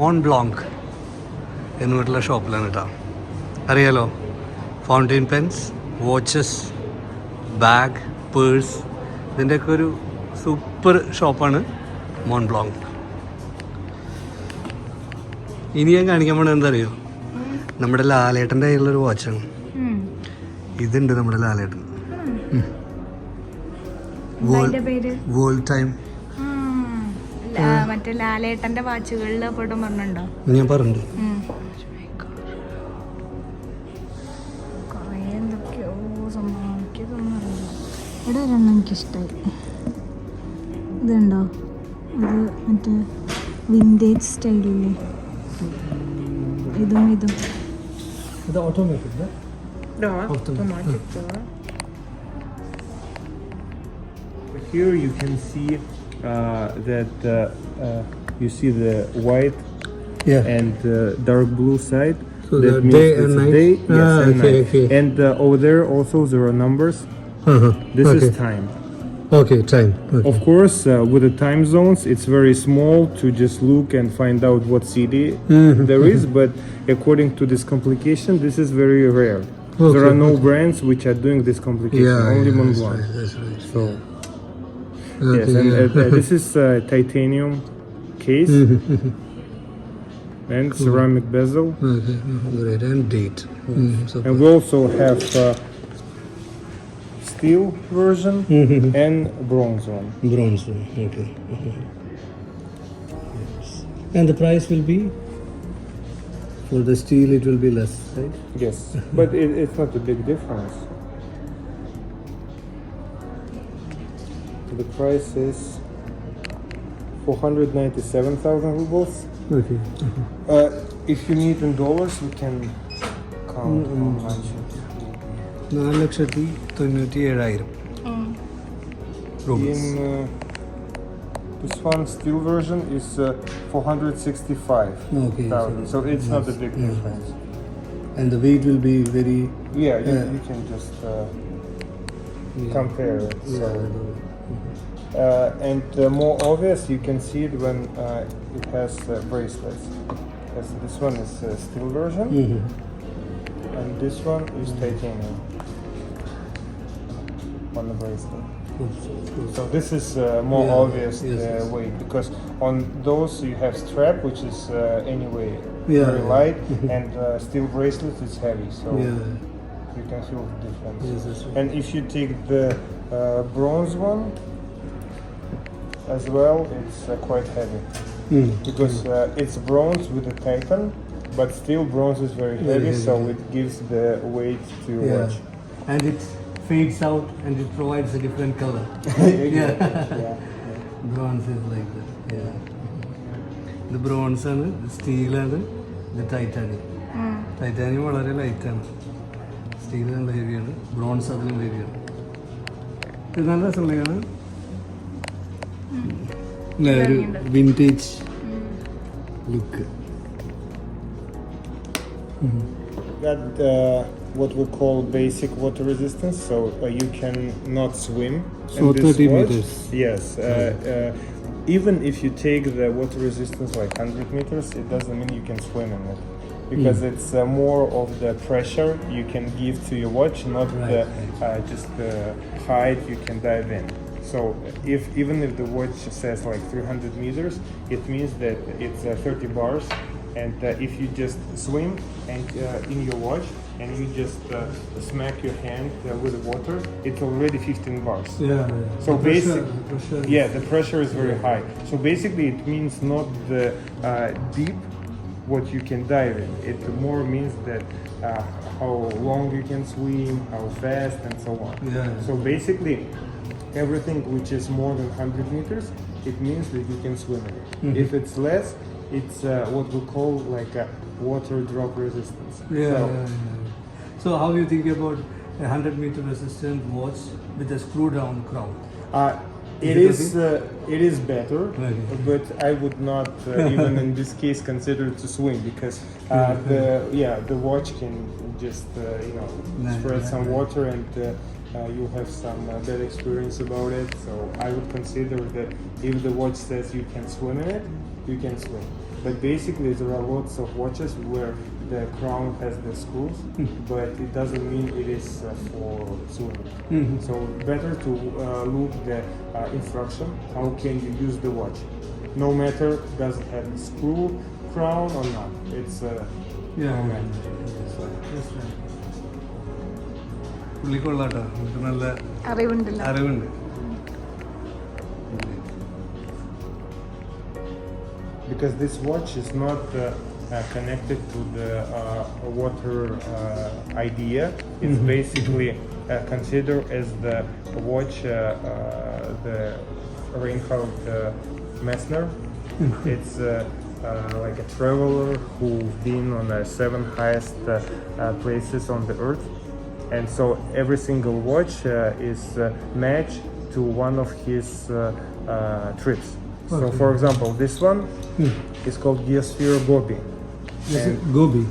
Montblanc എന്ന് പറഞ്ഞിട്ടുള്ള ഷോപ്പിലാണ് കേട്ടോ. അറിയാലോ, fountain pens, watches, bag, purse, ഇതിൻ്റെയൊക്കെ ഒരു സൂപ്പർ ഷോപ്പാണ് മോൺബ്ലോങ്. ഇനി ഞാൻ കാണിക്കാൻ പോണത് എന്താ അറിയോ, നമ്മുടെ ലാലേട്ടൻ്റെ കയ്യിലുള്ളൊരു വാച്ചാണ്. ഇതുണ്ട് നമ്മുടെ ലാലേട്ടൻ, വേൾഡ് ടൈം. മറ്റേ ലാലേട്ടന്റെ വാച്ചുകളിൽ പെടും പറഞ്ഞിട്ടുണ്ടോ? ഞാൻ പറഞ്ഞു കൊറേ എന്തൊക്കെയോ സംഭവം ഇവിടെ ഒരെണ്ണം എനിക്കിഷ്ടായി. ഇതുണ്ടോ, ഇത് മറ്റേ വിൻറ്റേജ് സ്റ്റൈലില്ലേ, ഇതും ഇതും. ഇത് automatic. Here you can see that you see the white and dark blue side. So that the means day it's and a night? day, yes, and okay, night. okay. And over there also there are numbers. This okay. is time. Okay, time. Okay. Of course, with the time zones, it's very small to just look and find out what city there is. But according to this complication, this is very rare. Okay. There are no brands which are doing this complication. Only Montblanc. That's right. So. Okay, Yes, and this is titanium case and ceramic bezel. Okay, great. And date. And we also have steel version and bronze one. Bronze. Okay. Yes. And the price will be? For the steel it will be less, right? Yes, but it's not a big difference. The price is 497,000 rubles. Okay. If you need in dollars, we can count how much. 4,97,000 rubles. In this one, steel version is 465,000. Okay, So it's not a big difference. And the weight will be very... Yeah, you can just compare it. So. And more obvious, you can see it when it has bracelets. Because this one is steel version, and this one is titanium on the bracelet. So this is more obvious weight, because on those you have strap, which is anyway very light, and steel bracelet is heavy. So you can feel the difference. Yes, that's right. And if you take the bronze one as well, it's quite heavy, because it's bronze with a titan, but still bronze is very heavy, so it gives the weight to your watch. And it fades out and it provides a different color. Bronze is like that. Yeah. The bronze and the steel and the titanium. Titanium വളരെ ലൈറ്റാണ്, steel നല്ല ഹെവിയാണ്, bronze അതിലും ഹെവിയാണ്. ഇത് നല്ല രസമുള്ളതാണ്, ഒരു vintage look. Got what we call basic water resistance, so you can not swim. So 30 meters. Yes. Even if you take the water resistance like 100 meters, it doesn't mean you can swim in it, because it's more of the pressure you can give to your watch, not just the height you can dive in. So even if the watch says like 300 meters, it means that it's 30 bars. And if you just swim and in your watch and you just smack your hand with the water, it's already 15 bars. So basically, the pressure is very high. So basically, it means not the deep what you can dive in. It more means that how long you can swim, how fast, and so on. So basically, everything which is more than 100 meters, it means that you can swim in it. If it's less, it's what we call like a water drop resistance. So how you think about a 100-meter resistant watch with a screw down crown? It is better, but I would not even in this case consider to swim, because the watch can just spread some water and you'll have some bad experience about it. So I would consider that if the watch says you can swim in it, you can swim. But basically, there are lots of watches where the crown has the screws, but it doesn't mean it is for swimming. So better to look the instruction. How can you use the watch? No matter does it have the screw crown or not. It's no matter. പുള്ളിക്കൊള്ളാട്ടോ നമുക്ക് നല്ല അറിവുണ്ടല്ലോ. അറിവുണ്ട്. Because this watch is not connected to the water idea. It's basically considered as the watch the Reinhold Messner. It's like a traveler who's been on the 7 highest places on the earth, and so every single watch is matched to one of his trips. So, for example, this one is called Geosphere Gobi. Gobi.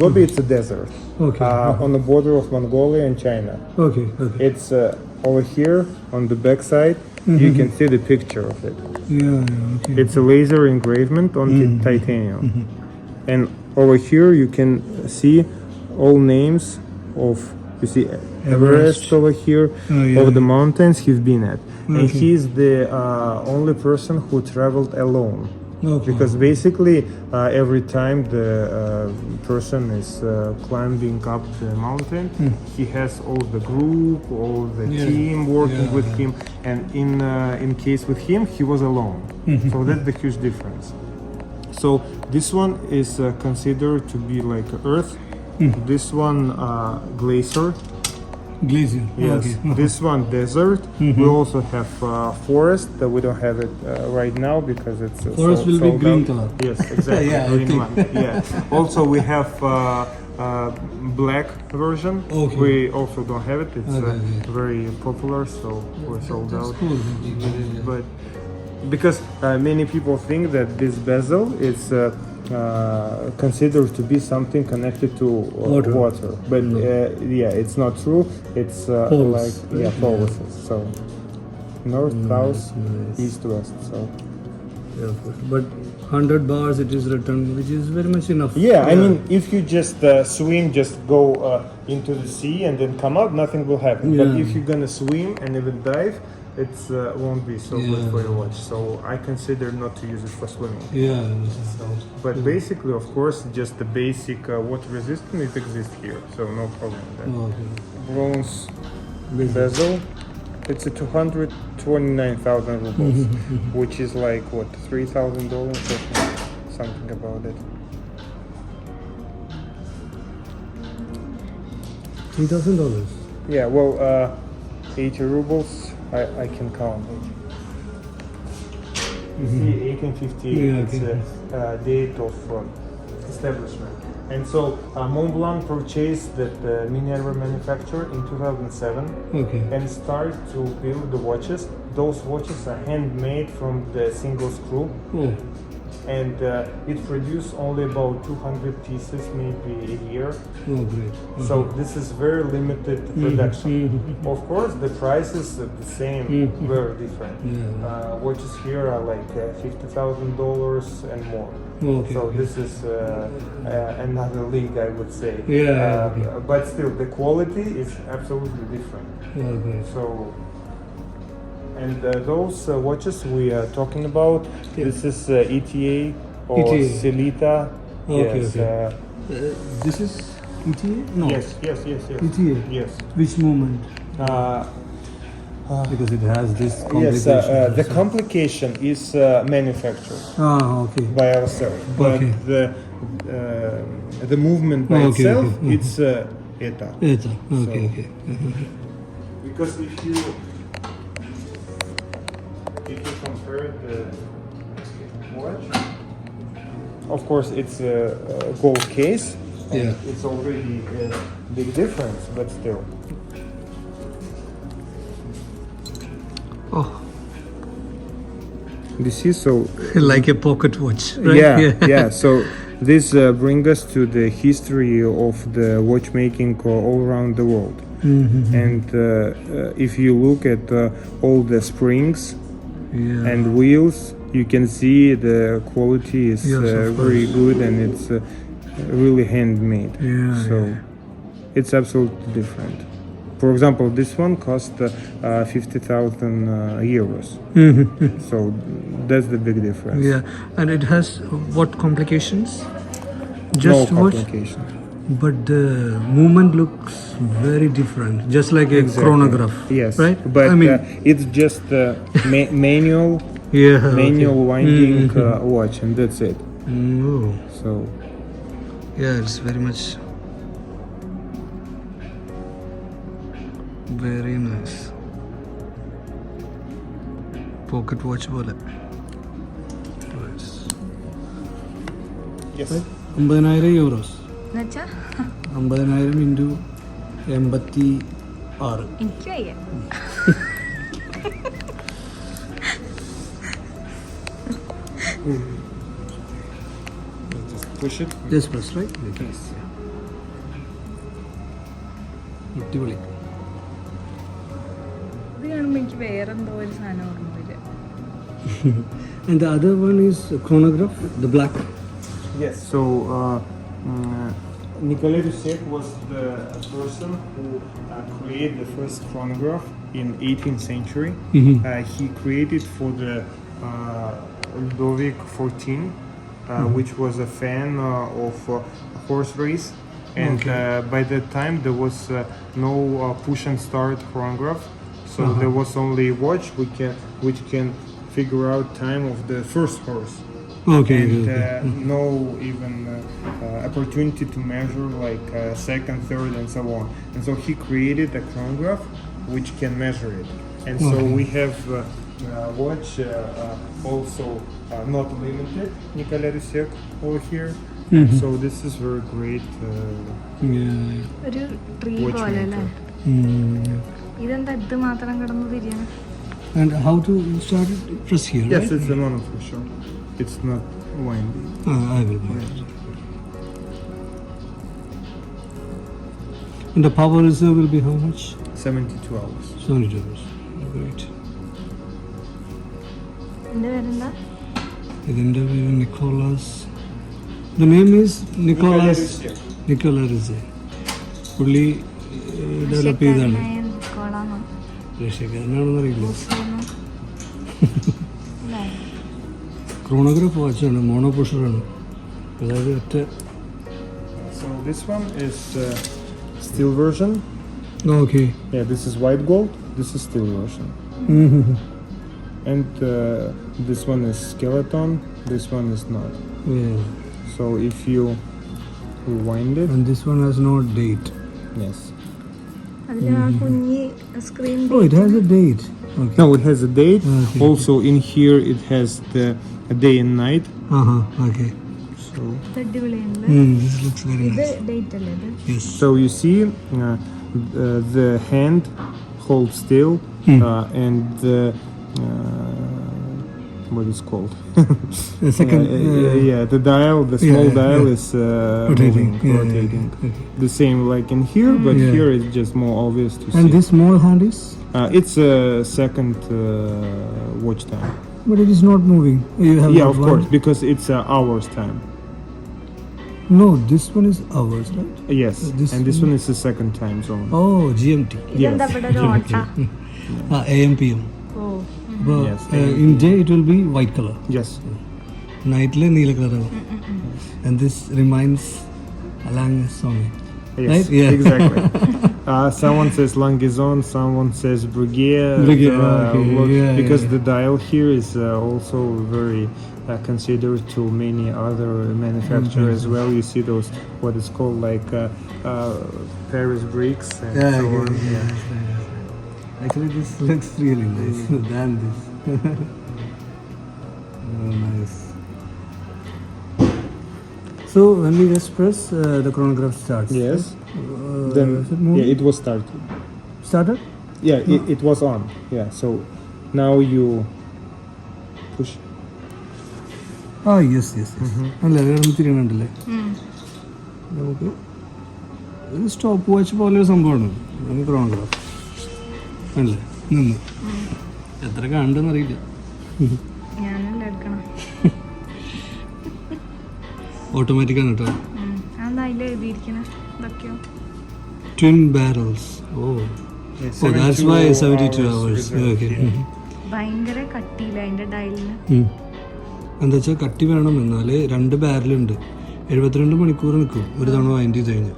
Gobi, it's a desert on the border of Mongolia and China. Okay. It's over here on the back side. You can see the picture of it. Okay. It's a laser engravement on titanium. And over here you can see all names of, you see Everest over here, of the mountains he's been at. And he's the only person who traveled alone. Because basically every time the person is climbing up the mountain, he has all the group, all the team working with him, and in case with him, he was alone. So that's the huge difference. So this one is considered to be like Earth. This one glacier. Yes. This one desert. We also have forest. We don't have it right now because it's Forest will be green color. Yes, exactly. Green one. Yeah. Also, we have black version. We also don't have it. It's very popular, so we're sold out. Cool. But because many people think that this bezel is considered to be something connected to water. But it's not true. It's like policies. So north, south, east, west. So But 100 bars it is written, which is very much enough. I mean, if you just swim, just go into the sea and then come out, nothing will happen. But if you're gonna swim and even dive, it won't be so good for your watch. So I consider not to use it for swimming. But basically, of course, just the basic water resistance, it exists here, so no problem with that. Bronze bezel, it's a 229,000 rubles, which is like what, $3,000 or something about it. $3,000. Yeah, well, 80 rubles. I can count it. You see, 1858, it's a date of establishment. And so Montblanc purchased that Minerva manufacturer in 2007 and started to build the watches. Those watches are handmade from the single screw. And it produced only about 200 pieces maybe a year. Great. So this is very limited production. Of course, the prices are the same, very different. Watches here are like $50,000 and more. So this is another league, I would say. But still, the quality is absolutely different. So. And those watches we are talking about, this is ETA or Selita. This is ETA? No. Yes. ETA? Yes. Which movement? Because it has this complication. The complication is manufactured by ourselves. But the movement by itself, it's ETA. Because if you compare the watch, of course it's a gold case. It's already a big difference, but still. This is so like a pocket watch, right? So this brings us to the history of the watchmaking all around the world. And if you look at all the springs and wheels, you can see the quality is Yes, of very course. good, and it's really handmade. Yeah, So it's absolutely different. For example, this one cost 50,000 euros. So that's the big difference. Yeah, and it has what complications? No Just watch, complication. but the movement looks very different, just like a Exactly. chronograph. Yes, right. but I mean, it's just manual yeah, manual okay. winding watch, and that's it. Oh, So yeah, it's very much very nice. Pocket watch pole. yes. 50,000 euros. എന്നുവെച്ചാ 50,000 into 86. എനിക്ക് വയ്യ. Just push it. Just press, right? Yes. അടിപൊളി. ഇത് കാണുമ്പോൾ എനിക്ക് വേറെന്തോ ഒരു സാധനം ഓർമ്മ വരിക. And the other one is chronograph, the black. Yes. So Nicolas Dussek was the person who created the first chronograph in 18th century. He created for the Ludwig XIV, which was a fan of horse race. And by that time there was no push and start chronograph, so there was only watch which can figure out time of the first horse. Okay. And no even opportunity to measure like second, third, and so on. And so he created a chronograph which can measure it. And so we have watch also not limited, Nicolas Dussek over here. So this is very great Yeah. ഒരു tree watch പോലെ അല്ലേ? maker. ഇതെന്താ ഇത് മാത്രം കിടന്ന് തിരിയാണ്? And how to start it? Press here, Yes, right? it's a mono for sure. It's not winding. I will buy it. And the power reserve will be how much? 72 hours. $70. Great. എൻ്റെ പേരെന്താ? ഇതിൻ്റെ പേര് Nicolas. The name is Nicolas Rouge. പുള്ളി develop ചെയ്തതാണ്. കൊള്ളാമോ? റഷ്യക്കാരനാണെന്ന് അറിയില്ല. ബോസ്സൊന്നും അല്ലേ? ക്രോണോഗ്രാഫ് വാച്ചാണ്, മോണോ പുഷറാണ്. അതായത് ഒറ്റ. So this one is steel version. Okay. Yeah, this is white gold. This is steel version. And this one is skeleton. This one is not. Yeah. So if you rewind it, And this one has no date. yes. അതിൽ ആ കുഞ്ഞി screen Oh, it has a date. Okay. No, it has a date. Okay. Also in here it has the day and night. Okay. So അടിപൊളിയുണ്ട്. This looks very ഇത് nice. Date അല്ലേ ഇത്? Yes. so you see the hand holds still and the what is called The second. yeah, the dial, the small Yeah, dial yeah. is Rotating. moving, Yeah, rotating. Okay. The same like in here, but Yeah. here it's just more obvious to And see. this small hand is, It's a second watch time. but it is not moving. You have Yeah, not of one? course, because it's hours time. No, this one is hours, right? Yes, This and this one- one is the second time zone. Oh, GMT. ഇതെന്താ ഇവിടെ ഒരു ഓട്ട? AM PM. Oh. But, Yes. in day it will be white color. Yes. Night le neela color. And this reminds Alang song. Yes, Right? Yeah. exactly. Someone says Languison, someone says Bruguier. Bruguier, okay, yeah, because yeah. the dial here is also very considered to many other manufacturers as well. You see those, what is called like Paris bricks and so on. Yeah. Actually, this looks really nice than this. Oh, nice. So when we just press, the chronograph starts. Yes. right? Then Is it moving? yeah, it was started. Started? Yeah, it was on. Yeah, so now you push. Ah, yes. അല്ലേ വേറെ തിരിയണുണ്ടല്ലേ നമുക്ക് ഒരു stop watch പോലെ ഒരു സംഭവമാണ് chronograph അല്ലേ നിന്ന് എത്ര കണ്ടെന്ന് അറിയില്ല. ഞാനല്ല എടുക്കണം. ഓട്ടോമാറ്റിക് ആണ് കേട്ടോ. അതെന്താ അതിൽ എഴുതിയിരിക്കുന്നത് ഇതൊക്കെയോ? Twin barrels. Oh, that's why 72 hours. Okay. ഭയങ്കര കട്ടിയില്ല അതിന്റെ ഡയലിന്. എന്താ വെച്ചാൽ കട്ടി വേണം. എന്നാലേ 2 ബാരലുണ്ട്, 72 മണിക്കൂർ നിൽക്കും ഒരു തവണ വൈൻഡ് ചെയ്ത് കഴിഞ്ഞാൽ.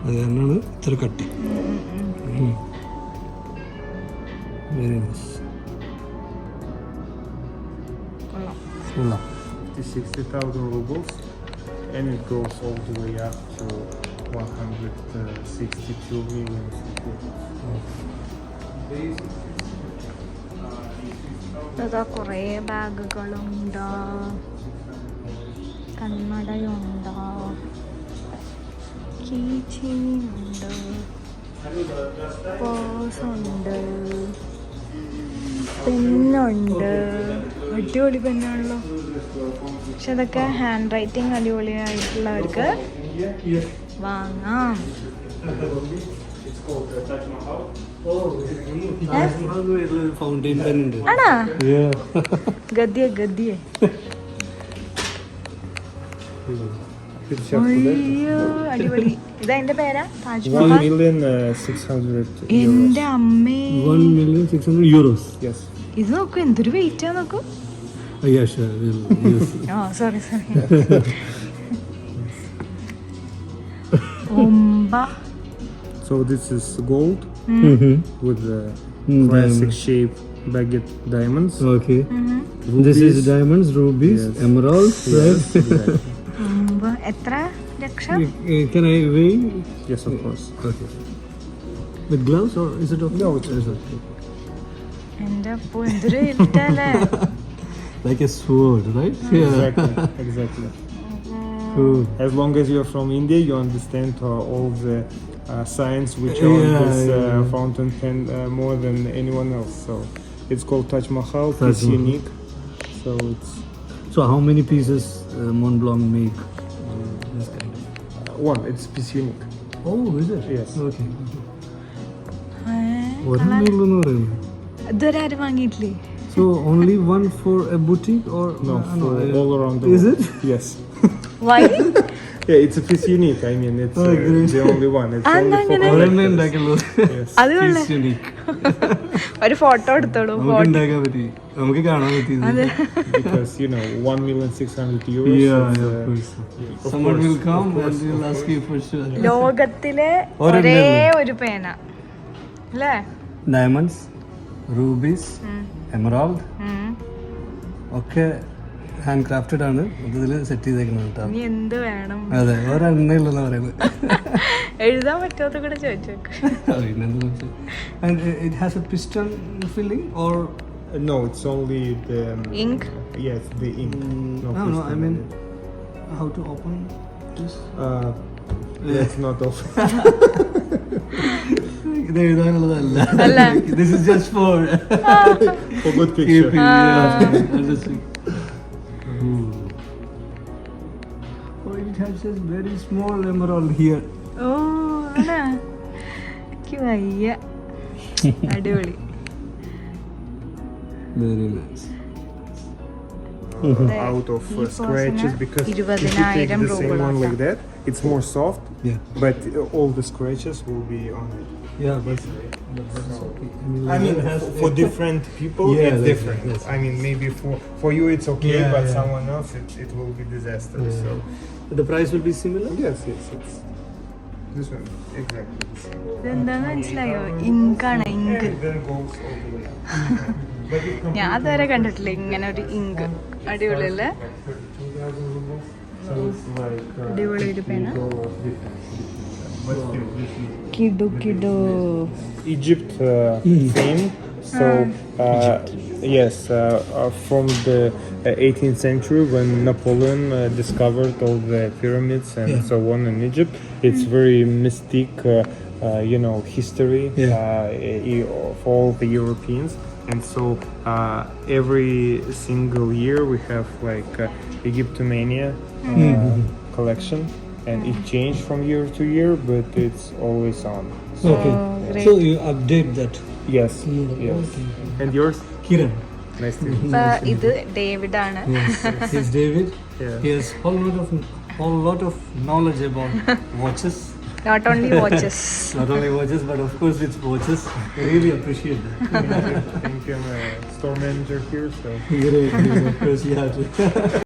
അത് കാരണമാണ് ഇത്ര കട്ടി. Very nice. കൊള്ളാം. 60,000 rubles, and it goes all the way up to 162 million. അതാ കുറേ ബാഗുകളുണ്ട്, കണ്ണടയുണ്ട്, കീ ചെയിനുണ്ട്, പേഴ്സുണ്ട്, പെന്നുണ്ട്. അടിപൊളി പെണ്ണാണല്ലോ. പക്ഷെ അതൊക്കെ ഹാൻഡ് റൈറ്റിംഗ് അടിപൊളിയായിട്ടുള്ളവർക്ക് വാങ്ങാം. ഫൗണ്ടൈൻ പെൻ ഉണ്ട്. ആണാ? ഗദ്യ അയ്യോ അടിപൊളി. ഇതെന്റെ പേരാ താജ്മഹൽ. 1,600,000. എന്റെ അമ്മേ, 1,600,000 euros. Yes. ഇത് നോക്കൂ, എന്തൊരു വെയിറ്റാ നോക്കൂ. Yeah, sure. We'll use it. Oh, sorry. Omba. So this is gold with the Diamond. classic shape baguette diamonds. Okay. This is diamonds, rubies, Yes. emeralds, right? Yes, exactly. Omba. എത്ര ലക്ഷം? Can I weigh? Yes, of course. Okay. With gloves or is it okay? No, it's okay. എന്റെ അപ്പോ എന്തൊരു വെയിറ്റല്ലേ. Like a sword, right? Exactly. Cool. As long as you're from India, you understand all the science which are on this fountain pen more than anyone else. So it's called Taj Mahal. It's unique. So it's. So how many pieces Montblanc make? This kind of. One. It's piece unique. Oh, is it? Yes. Okay. ഒരെണ്ണുള്ളൂന്ന് പറയുന്നു. ഇതുവരെ ആരും വാങ്ങിയിട്ടില്ലേ? So only one for a boutique or No, for all around the is world. it? Yes. Why? Yeah, it's a piece unique. I mean, it's the only one. It's only for ഒരെണ്ണേ collectors. ഉണ്ടാക്കുള്ളൂ. Yes. അത് It's unique. ഒരു photo എടുത്തോളൂ. നമുക്ക് ഉണ്ടാക്കാൻ പറ്റി, നമുക്ക് കാണാൻ പറ്റിയത്. Because 1,600,000 euros. Yeah, is, of course. of Someone course, will come of course, and will of ask course. you for sure. ലോകത്തിലെ ഒരെണ്ണേ ഒരേ ഉള്ളൂ. ഒരു പേന അല്ലേ? Diamonds, rubies, emerald ഒക്കെ ഹാൻഡ് ക്രാഫ്റ്റഡ് ആണ്. ഇതിൽ സെറ്റ് ചെയ്തേക്കുന്നത് കേട്ടോ. ഇനി എന്ത് വേണം? അതെ, ഒരെണ്ണയില്ലെന്ന് പറയുന്നത്. എഴുതാൻ പറ്റാത്ത കൂടെ ചോദിച്ചു. And it has a piston filling or No, it's only the Ink? Yes, the ink. no, piston I mean in it. how to open this? Let's not open. ഇത് എഴുതാനുള്ളതല്ല. അല്ല. This is just for For good picture. keeping. Understood. Oh, it has a very small emerald here. ഓ ആണാ? എനിക്ക് വയ്യ. അടിപൊളി. Very nice. Out of ഈ scratches പോസിന് because if you take 20,000 the same one like that, it's more soft, Yeah. but all the scratches will be on it. Yeah, but that's okay. I mean, for different people, Yeah, it's that's different. right, yes. I mean, maybe for you it's okay, Yeah, but yeah. someone else it will be disaster. So The price will be similar? yes, it's this one exactly the same. ഇതെന്താന്ന് മനസ്സിലായോ? ഇങ്കാണ്, ink. And then goes all the way up. But it comes ഞാൻ അതുവരെ കണ്ടിട്ടില്ല ഇങ്ങനെ ഒരു ink. അടിപൊളിയല്ലേ? like 32,000 rubles. So it's like അടിപൊളി ഒരു പേന. $8 difference. But still, this is കിടു കിടു. Egypt theme. So yes, from the 18th century when Napoleon discovered all the pyramids and so on in Egypt, it's very mystic, history for all the Europeans. And so every single year we have like Egyptomania collection, and it changed from year to year, but it's always on. So, Okay. great. So you update that. yes, yes. And yours? Kiran. Nice to meet you. ഇപ്പൊ ഇത് David ആണ്. Yes. He's David. Yeah. He has whole lot of whole lot of knowledge about watches. Not only watches. Not only watches, but of course it's watches. I really appreciate that. Thank you. I'm a store manager here, so. Great, of course, yeah.